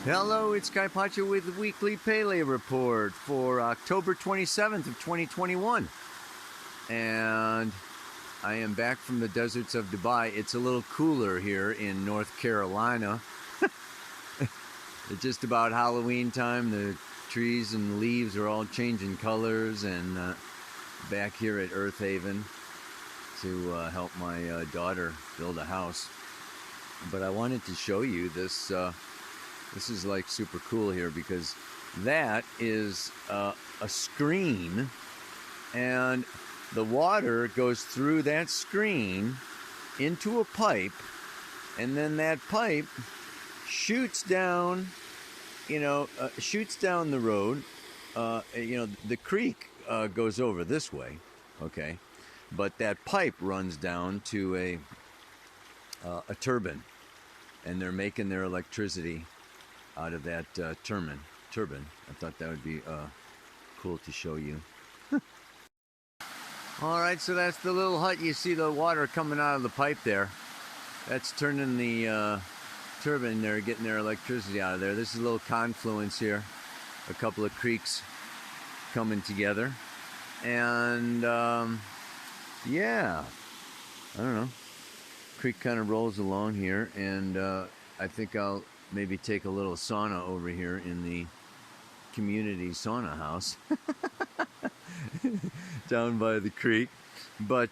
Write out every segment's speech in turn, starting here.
Hello, it's Kai Pacha with the Weekly Pele Report for October 27th of 2021. And I am back from the deserts of Dubai. It's a little cooler here in North Carolina. It's just about Halloween time. The trees and leaves are all changing colors, and back here at Earth Haven to help my daughter build a house. But I wanted to show you this. This is like super cool here because that is a screen, and the water goes through that screen into a pipe, and then that pipe shoots down, shoots down the road. The creek goes over this way, okay, but that pipe runs down to a turbine, and they're making their electricity out of that turbine. I thought that would be cool to show you. All right, so that's the little hut. You see the water coming out of the pipe there. That's turning the turbine. They're getting their electricity out of there. This is a little confluence here. A couple of creeks coming together. And yeah, I don't know. Creek kind of rolls along here, and I think I'll maybe take a little sauna over here in the community sauna house down by the creek. But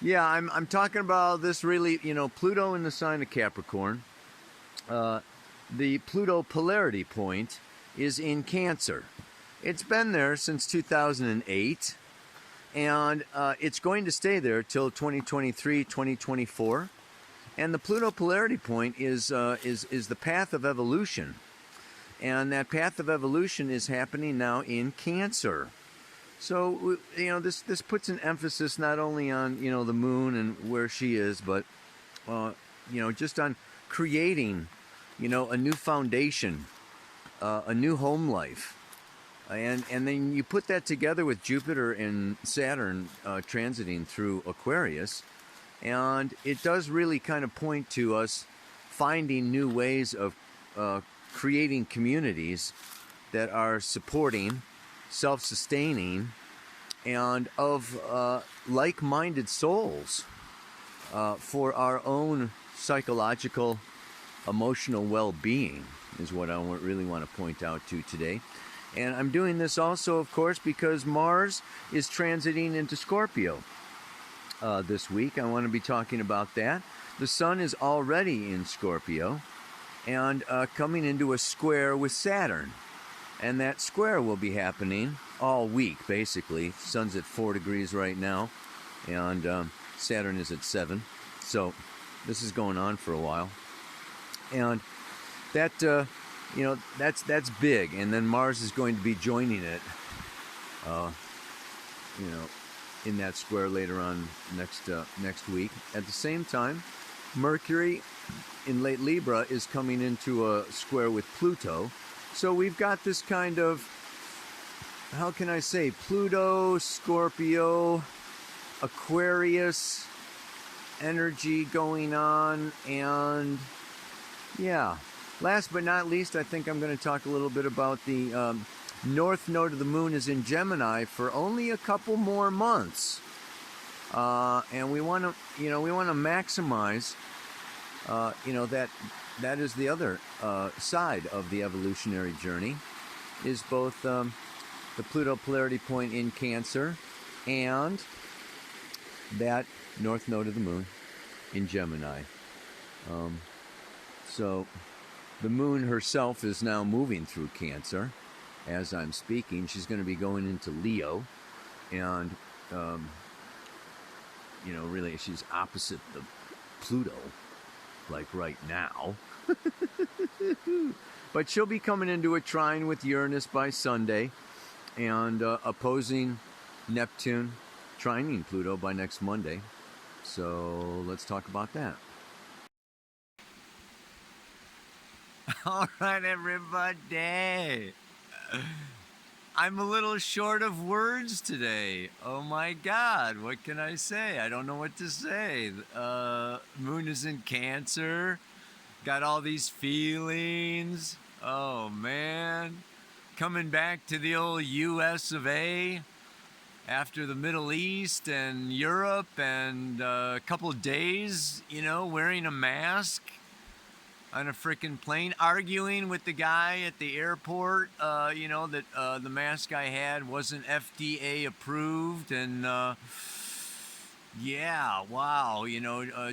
yeah, I'm talking about this really, Pluto in the sign of Capricorn. The Pluto polarity point is in Cancer. It's been there since 2008, and it's going to stay there till 2023, 2024. And the Pluto polarity point is the path of evolution, and that path of evolution is happening now in Cancer. So this puts an emphasis not only on the moon and where she is, but just on creating a new foundation, a new home life, and then you put that together with Jupiter and Saturn transiting through Aquarius. And it does really kind of point to us finding new ways of creating communities that are supporting, self-sustaining, and of like-minded souls for our own psychological, emotional well-being is what I really want to point out to today. And I'm doing this also, of course, because Mars is transiting into Scorpio. This week. I want to be talking about that. The Sun is already in Scorpio and coming into a square with Saturn. And that square will be happening all week, basically. Sun's at 4 degrees right now, and Saturn is at 7. So this is going on for a while. And that, that's big. And then Mars is going to be joining it, in that square later on next week. At the same time, Mercury in late Libra is coming into a square with Pluto. So we've got this kind of, how can I say, Pluto, Scorpio, Aquarius energy going on. And yeah, last but not least, I think I'm going to talk a little bit about the North Node of the Moon is in Gemini for only a couple more months, and we want to, maximize, that is the other side of the evolutionary journey, is both the Pluto polarity point in Cancer and that North Node of the Moon in Gemini. So the Moon herself is now moving through Cancer. As I'm speaking, she's going to be going into Leo, and really she's opposite the Pluto, like right now. But she'll be coming into a trine with Uranus by Sunday, and opposing Neptune, trining Pluto by next Monday. So let's talk about that. All right, everybody. I'm a little short of words today. Oh my God, what can I say? I don't know what to say. Moon is in Cancer. Got all these feelings. Oh man, coming back to the old U.S. of A. after the Middle East and Europe and a couple of days, wearing a mask on a freaking plane, arguing with the guy at the airport, that the mask I had wasn't FDA approved. And yeah, wow,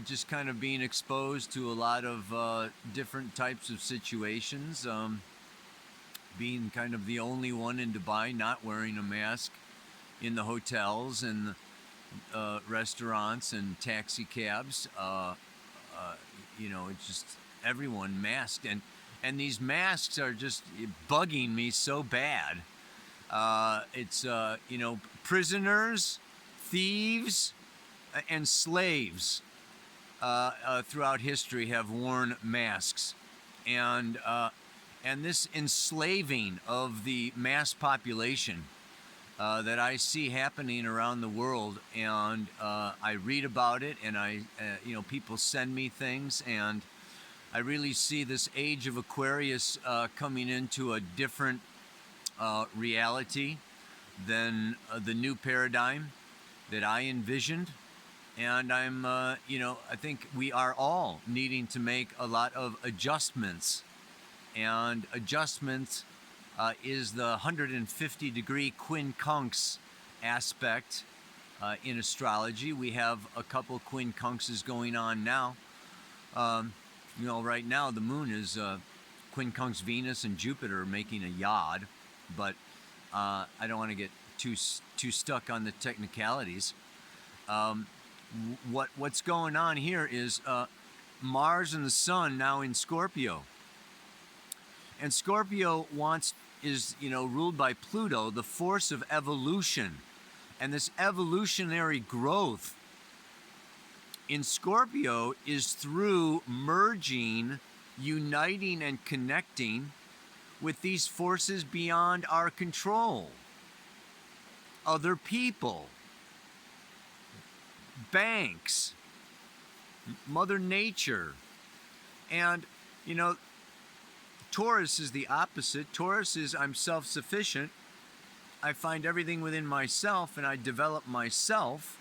just kind of being exposed to a lot of different types of situations. Being kind of the only one in Dubai not wearing a mask in the hotels and restaurants and taxi cabs. It's just everyone masked, and these masks are just bugging me so bad. It's prisoners, thieves, and slaves throughout history have worn masks, and this enslaving of the mass population that I see happening around the world, and I read about it, and people send me things, and I really see this age of Aquarius coming into a different reality than the new paradigm that I envisioned. And I think we are all needing to make a lot of adjustments. And adjustments is the 150-degree quincunx aspect in astrology. We have a couple quincunxes going on now. Right now the moon is quincunx Venus and Jupiter making a yod, but I don't want to get too stuck on the technicalities. What's going on here is Mars and the Sun now in Scorpio. And Scorpio is ruled by Pluto, the force of evolution. And this evolutionary growth in Scorpio is through merging, uniting, and connecting with these forces beyond our control. Other people, banks, Mother Nature. And, Taurus is the opposite. Taurus is I'm self-sufficient. I find everything within myself, and I develop myself,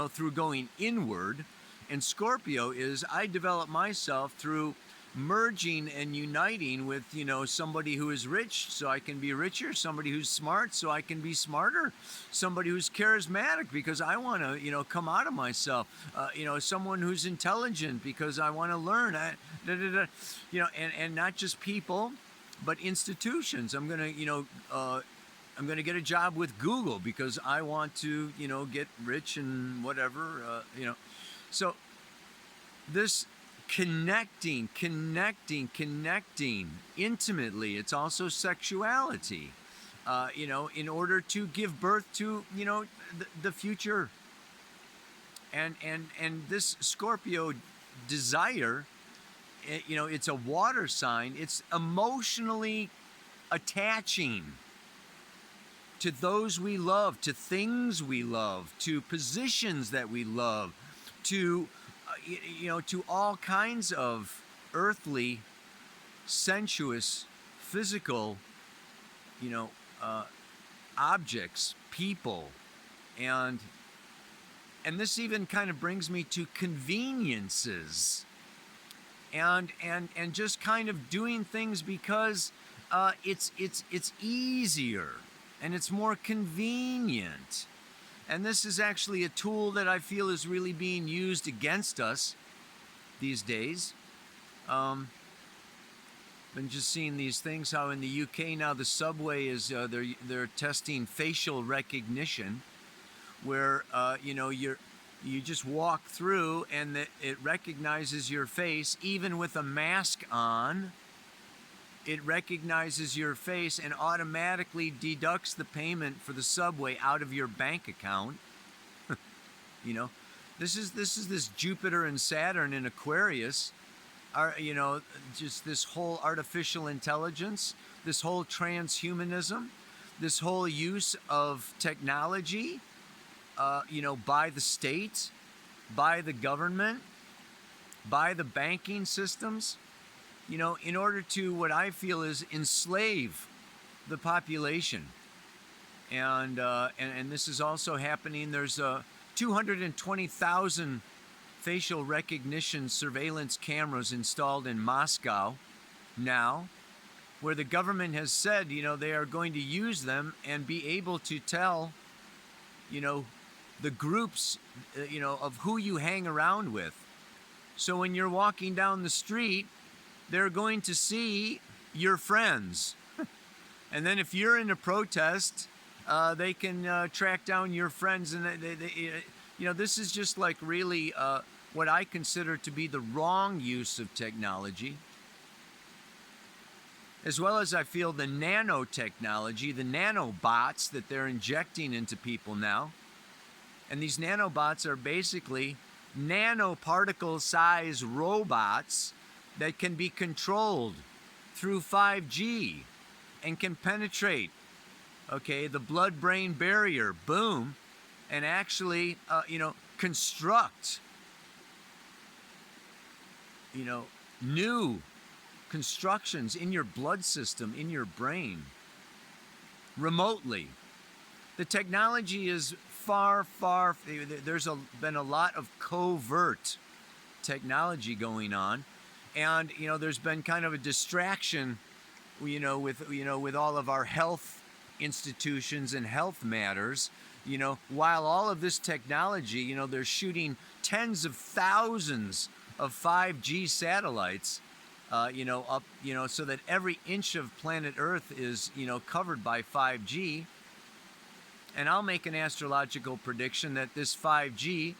through going inward. And Scorpio is I develop myself through merging and uniting with, somebody who is rich so I can be richer, somebody who's smart so I can be smarter, somebody who's charismatic because I want to, come out of myself, someone who's intelligent because I want to learn, and not just people, but institutions. I'm going to get a job with Google because I want to, get rich and whatever, So this connecting intimately, it's also sexuality, in order to give birth to, the future. And this Scorpio desire, it's a water sign. It's emotionally attaching to those we love, to things we love, to positions that we love, to to all kinds of earthly, sensuous, physical, objects, people, and this even kind of brings me to conveniences, and just kind of doing things because it's easier and it's more convenient. And this is actually a tool that I feel is really being used against us these days. Been just seeing these things, how in the UK now the subway is they're testing facial recognition, where you just walk through and it recognizes your face even with a mask on. It recognizes your face and automatically deducts the payment for the subway out of your bank account. This is Jupiter and Saturn in Aquarius. Just this whole artificial intelligence, this whole transhumanism, this whole use of technology, by the state, by the government, by the banking systems. in order to what I feel is enslave the population. And this is also happening. There's 220,000 facial recognition surveillance cameras installed in Moscow now, where the government has said, they are going to use them and be able to tell, the groups, of who you hang around with. So when you're walking down the street, they're going to see your friends. And then if you're in a protest, they can track down your friends. And this is just like really what I consider to be the wrong use of technology. As well as I feel the nanotechnology, the nanobots that they're injecting into people now. And these nanobots are basically nanoparticle size robots that can be controlled through 5G and can penetrate, the blood-brain barrier, boom, and actually, construct, new constructions in your blood system, in your brain, remotely. The technology is far, there's been a lot of covert technology going on, and there's been kind of a distraction, with all of our health institutions and health matters. While all of this technology, they're shooting tens of thousands of 5G satellites, up, so that every inch of planet Earth is, covered by 5G. And I'll make an astrological prediction that this 5G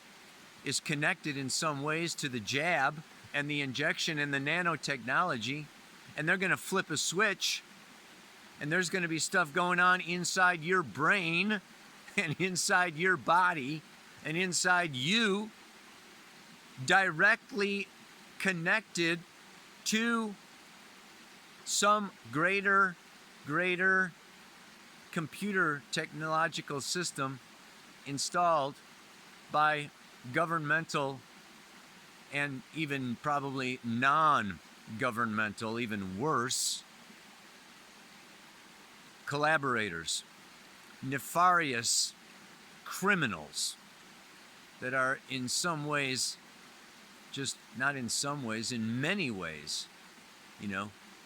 is connected in some ways to the jab and the injection and the nanotechnology, and they're going to flip a switch, and there's going to be stuff going on inside your brain and inside your body and inside you, directly connected to some greater computer technological system installed by governmental and even probably non-governmental, even worse, collaborators, nefarious criminals that are in some ways, just not in some ways, in many ways,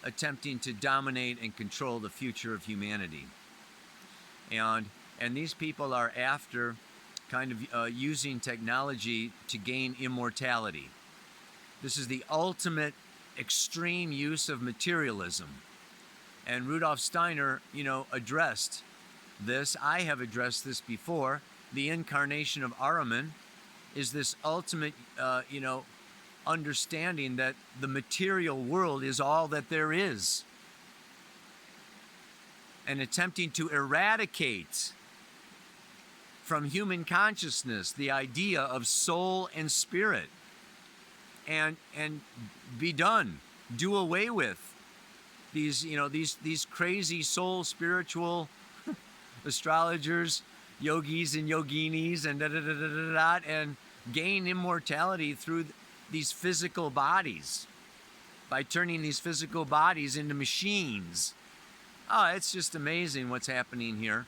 attempting to dominate and control the future of humanity. And these people are after kind of using technology to gain immortality. This is the ultimate extreme use of materialism. And Rudolf Steiner, addressed this. I have addressed this before. The incarnation of Ahriman is this ultimate, understanding that the material world is all that there is, and attempting to eradicate from human consciousness the idea of soul and spirit, and be done, do away with these, these crazy soul spiritual astrologers, yogis and yoginis, and and gain immortality through these physical bodies by turning these physical bodies into machines. Oh, it's just amazing what's happening here.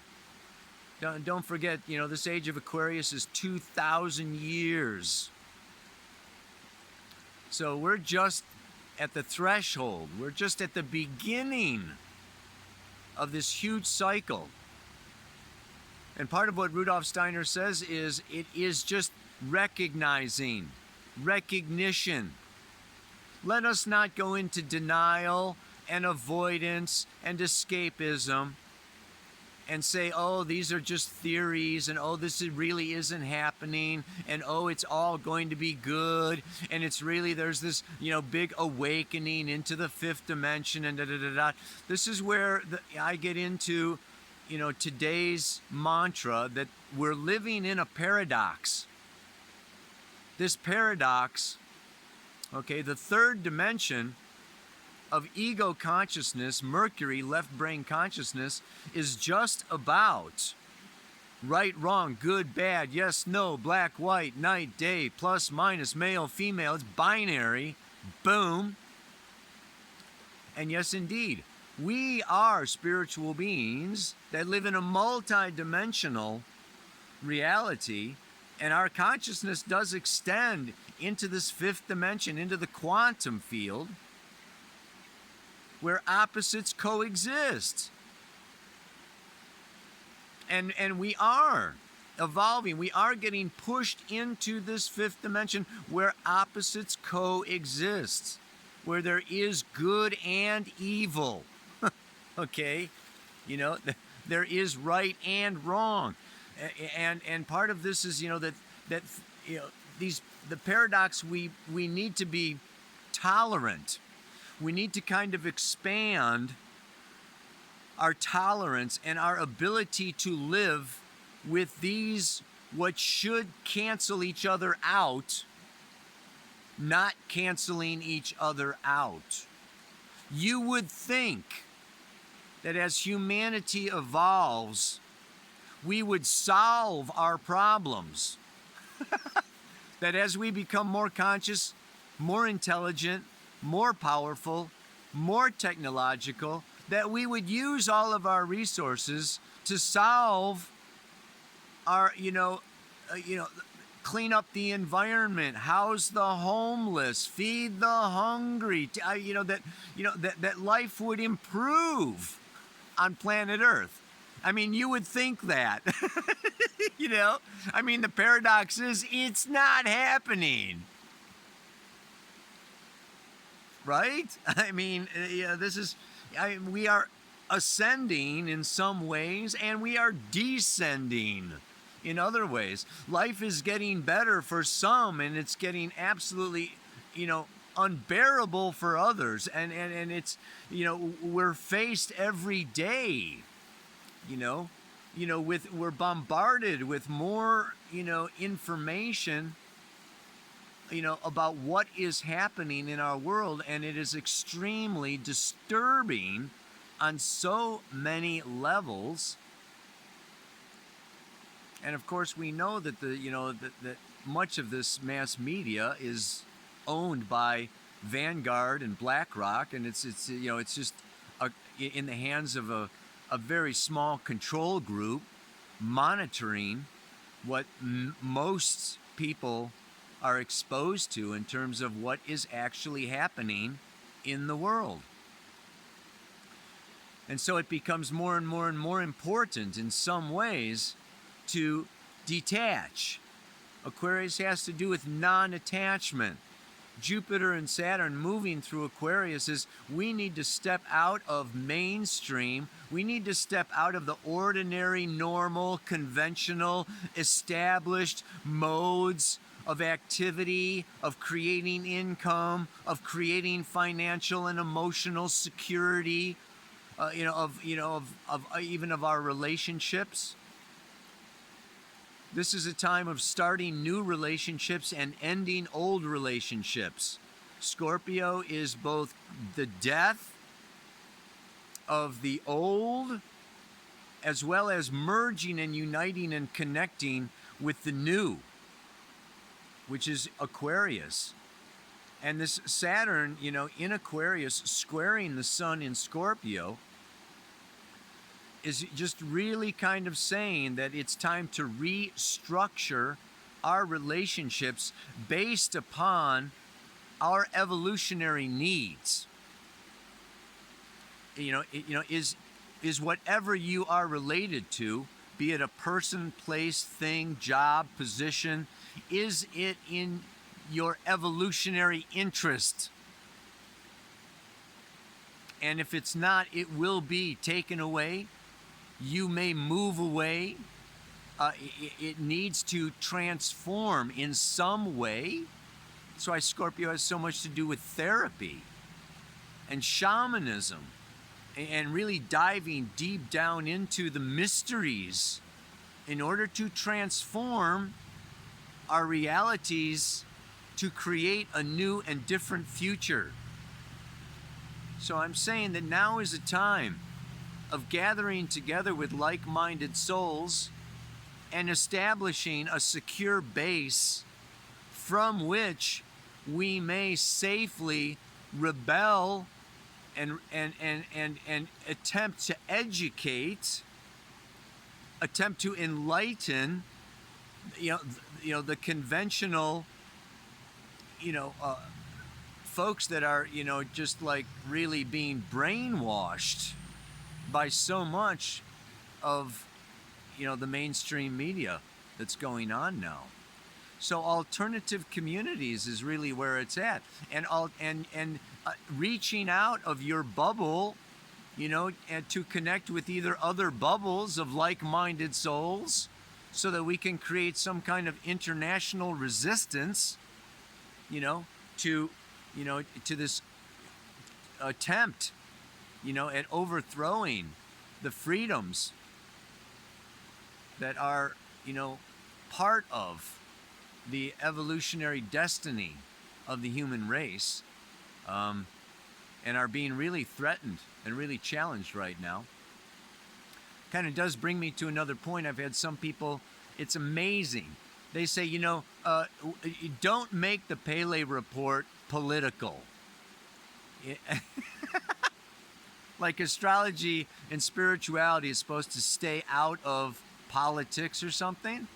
Don't forget, this age of Aquarius is 2,000 years. So we're just at the threshold. We're just at the beginning of this huge cycle. And part of what Rudolf Steiner says is it is just recognition. Let us not go into denial and avoidance and escapism and say, oh, these are just theories, and oh, this really isn't happening, and oh, it's all going to be good, and it's really, there's this, big awakening into the fifth dimension, and This is where I get into, today's mantra that we're living in a paradox. This paradox, the third dimension of ego consciousness, Mercury, left brain consciousness, is just about right, wrong, good, bad, yes, no, black, white, night, day, plus, minus, male, female. It's binary. Boom. And yes, indeed, we are spiritual beings that live in a multi-dimensional reality, and our consciousness does extend into this fifth dimension, into the quantum field, where opposites coexist. And we are evolving. We are getting pushed into this fifth dimension where opposites coexist, where there is good and evil. Okay? You know, there is right and wrong. And part of this is, you know, that you know, the paradox, we need to be tolerant. We need to kind of expand our tolerance and our ability to live with these, what should cancel each other out, not canceling each other out. You would think that as humanity evolves, we would solve our problems. That as we become more conscious, more intelligent, more powerful, more technological, that we would use all of our resources to solve our, clean up the environment, house the homeless, feed the hungry, that life would improve on planet Earth. I mean, you would think that. The paradox is it's not happening. Right? We are ascending in some ways, and we are descending in other ways. Life is getting better for some, and it's getting absolutely, unbearable for others. And it's, we're faced every day, we're bombarded with more, information, about what is happening in our world, and it is extremely disturbing on so many levels. And of course, we know that that much of this mass media is owned by Vanguard and BlackRock, and it's just in the hands of a very small control group monitoring what most people are exposed to in terms of what is actually happening in the world. And so it becomes more and more and more important in some ways to detach. Aquarius has to do with non-attachment. Jupiter and Saturn moving through Aquarius is we need to step out of mainstream. We need to step out of the ordinary, normal, conventional, established modes of activity, of creating income, of creating financial and emotional security, even of our relationships. This is a time of starting new relationships and ending old relationships. Scorpio is both the death of the old, as well as merging and uniting and connecting with the new, which is Aquarius. And this Saturn, in Aquarius, squaring the Sun in Scorpio, is just really kind of saying that it's time to restructure our relationships based upon our evolutionary needs. Is whatever you are related to, be it a person, place, thing, job, position, is it in your evolutionary interest? And if it's not, it will be taken away. You may move away. It needs to transform in some way. That's why Scorpio has so much to do with therapy and shamanism, and really diving deep down into the mysteries in order to transform our realities to create a new and different future. So I'm saying that now is a time of gathering together with like-minded souls and establishing a secure base from which we may safely rebel and attempt to educate, attempt to enlighten, the conventional, you know, uh, folks that are, just like really being brainwashed by so much of, the mainstream media that's going on now. So alternative communities is really where it's at, and reaching out of your bubble, and to connect with either other bubbles of like-minded souls, so that we can create some kind of international resistance, to, to this attempt, at overthrowing the freedoms that are, part of the evolutionary destiny of the human race, and are being really threatened and really challenged right now. Kind of does bring me to another point. I've had some people, it's amazing. They say, don't make the Pele report political. Like astrology and spirituality is supposed to stay out of politics or something.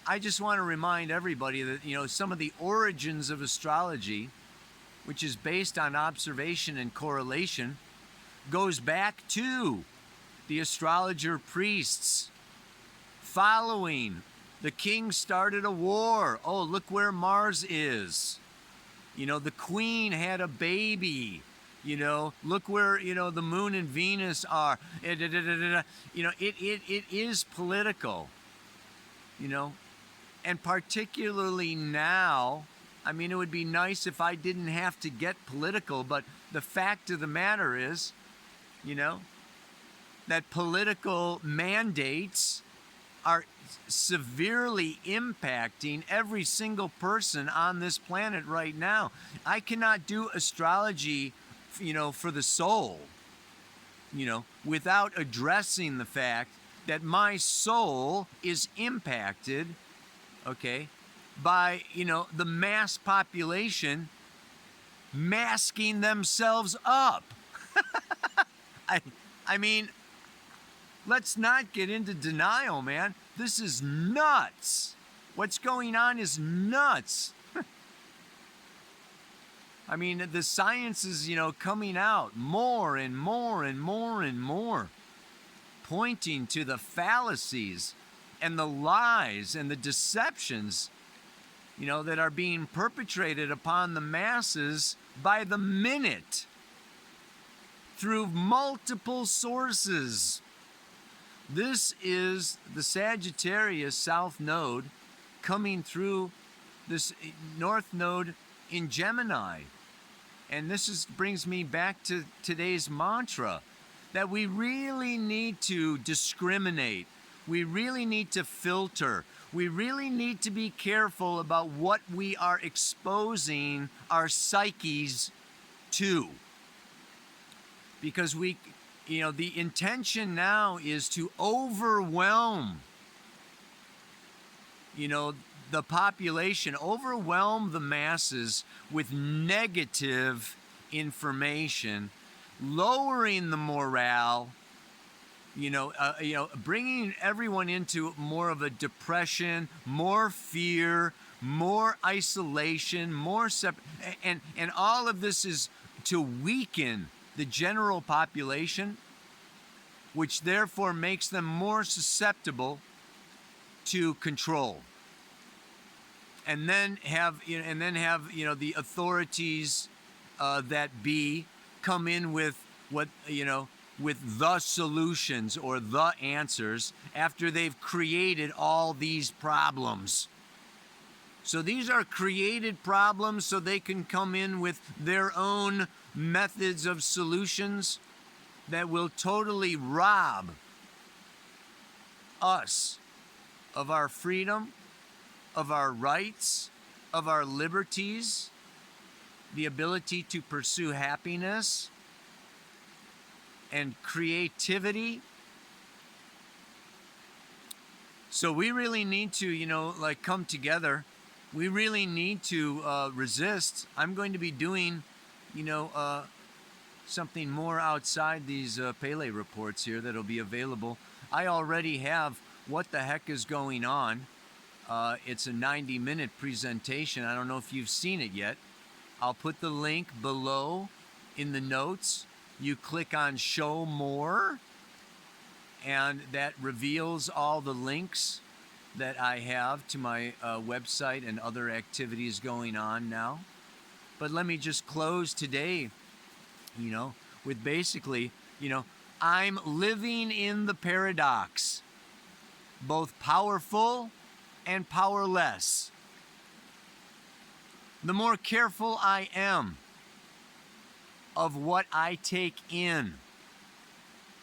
I just want to remind everybody that, some of the origins of astrology, which is based on observation and correlation, goes back to the astrologer priests following. The king started a war. Oh, look where Mars is. The queen had a baby. Look where, the moon and Venus are. It is political, and particularly now. I mean, it would be nice if I didn't have to get political, but the fact of the matter is, that political mandates are severely impacting every single person on this planet right now. I cannot do astrology, for the soul, without addressing the fact that my soul is impacted, okay, by, the mass population masking themselves up. I mean, let's not get into denial, man. This is nuts. What's going on is nuts. I mean, the science is, coming out more and more and more and more, pointing to the fallacies and the lies and the deceptions, that are being perpetrated upon the masses by the minute through multiple sources. This is the Sagittarius South Node coming through this North Node in Gemini. And this brings me back to today's mantra, that we really need to discriminate. We really need to filter. We really need to be careful about what we are exposing our psyches to. Because the intention now is to overwhelm, the population, overwhelm the masses with negative information, lowering the morale, bringing everyone into more of a depression, more fear, more isolation, more and all of this is to weaken the general population, which therefore makes them more susceptible to control. And then have the authorities that be come in with what with the solutions or the answers after they've created all these problems. So these are created problems so they can come in with their own methods of solutions that will totally rob us of our freedom, of our rights, of our liberties, the ability to pursue happiness and creativity. So we really need to, come together. We really need to resist. I'm going to be doing, something more outside these Pele reports here that'll be available. I already have What the Heck is Going On. It's a 90-minute presentation. I don't know if you've seen it yet. I'll put the link below in the notes. You click on Show More, and that reveals all the links that I have to my website and other activities going on now. But let me just close today, with basically, I'm living in the paradox, both powerful and powerless. The more careful I am of what I take in,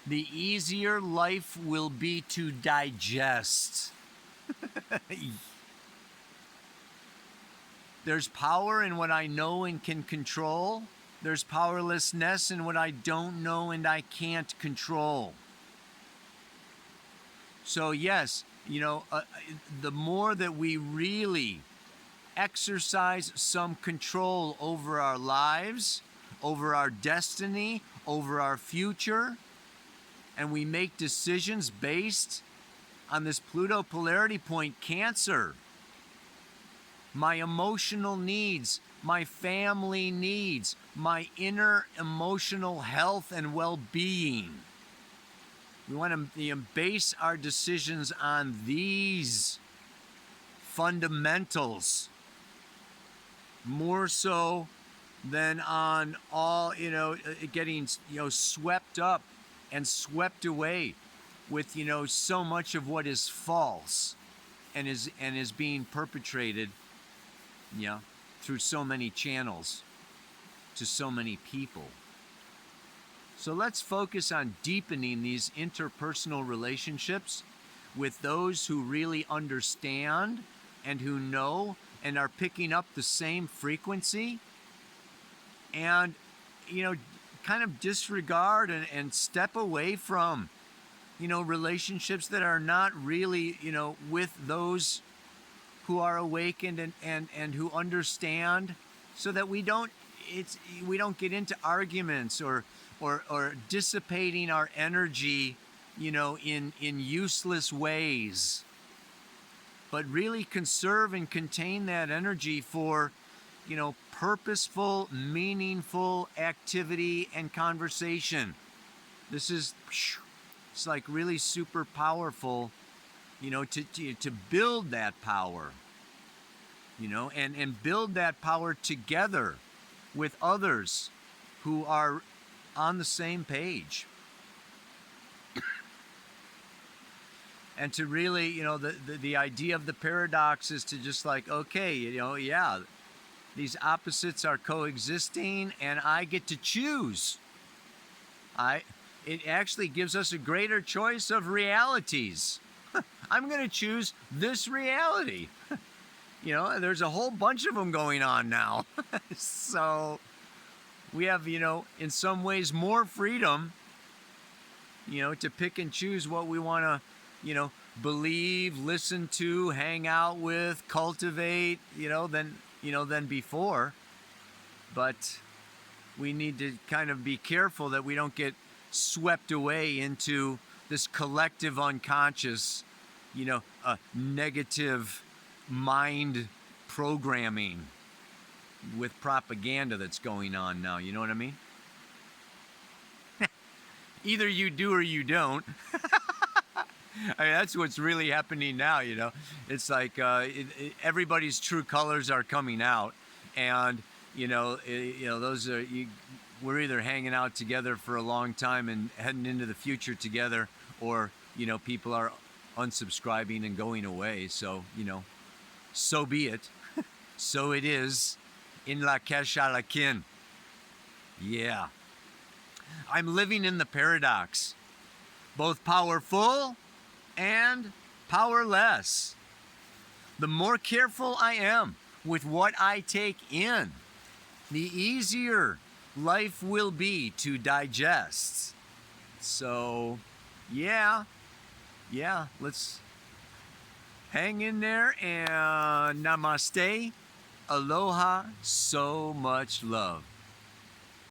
the easier life will be to digest. There's power in what I know and can control. There's powerlessness in what I don't know and I can't control. So yes, the more that we really exercise some control over our lives, over our destiny, over our future, and we make decisions based on this Pluto polarity point, Cancer, my emotional needs, my family needs, my inner emotional health and well-being. We want to base our decisions on these fundamentals more so than on all, getting, swept up and swept away with, so much of what is false and is being perpetrated, through so many channels to so many people. So let's focus on deepening these interpersonal relationships with those who really understand and who know and are picking up the same frequency, and kind of disregard and step away from relationships that are not really with those who are awakened and who understand, so that we don't get into arguments or dissipating our energy in useless ways, but really conserve and contain that energy for purposeful, meaningful activity and conversation. It's like really super powerful, to build that power, and build that power together with others who are on the same page. And to really, the idea of the paradox is to just like, okay, these opposites are coexisting and I get to choose. It actually gives us a greater choice of realities. I'm going to choose this reality. There's a whole bunch of them going on now. So we have, in some ways more freedom, to pick and choose what we want to, believe, listen to, hang out with, cultivate, than before. But we need to kind of be careful that we don't get swept away into this collective unconscious, negative mind programming with propaganda that's going on now. You know what I mean? Either you do or you don't. I mean, that's what's really happening now, It's like everybody's true colors are coming out, and those are we're either hanging out together for a long time and heading into the future together, or people are unsubscribing and going away. So so be it. So it is. In la kesha la kin. Yeah. I'm living in the paradox, both powerful and powerless. The more careful I am with what I take in, the easier life will be to digest. So, yeah, let's hang in there, and namaste, aloha, so much love.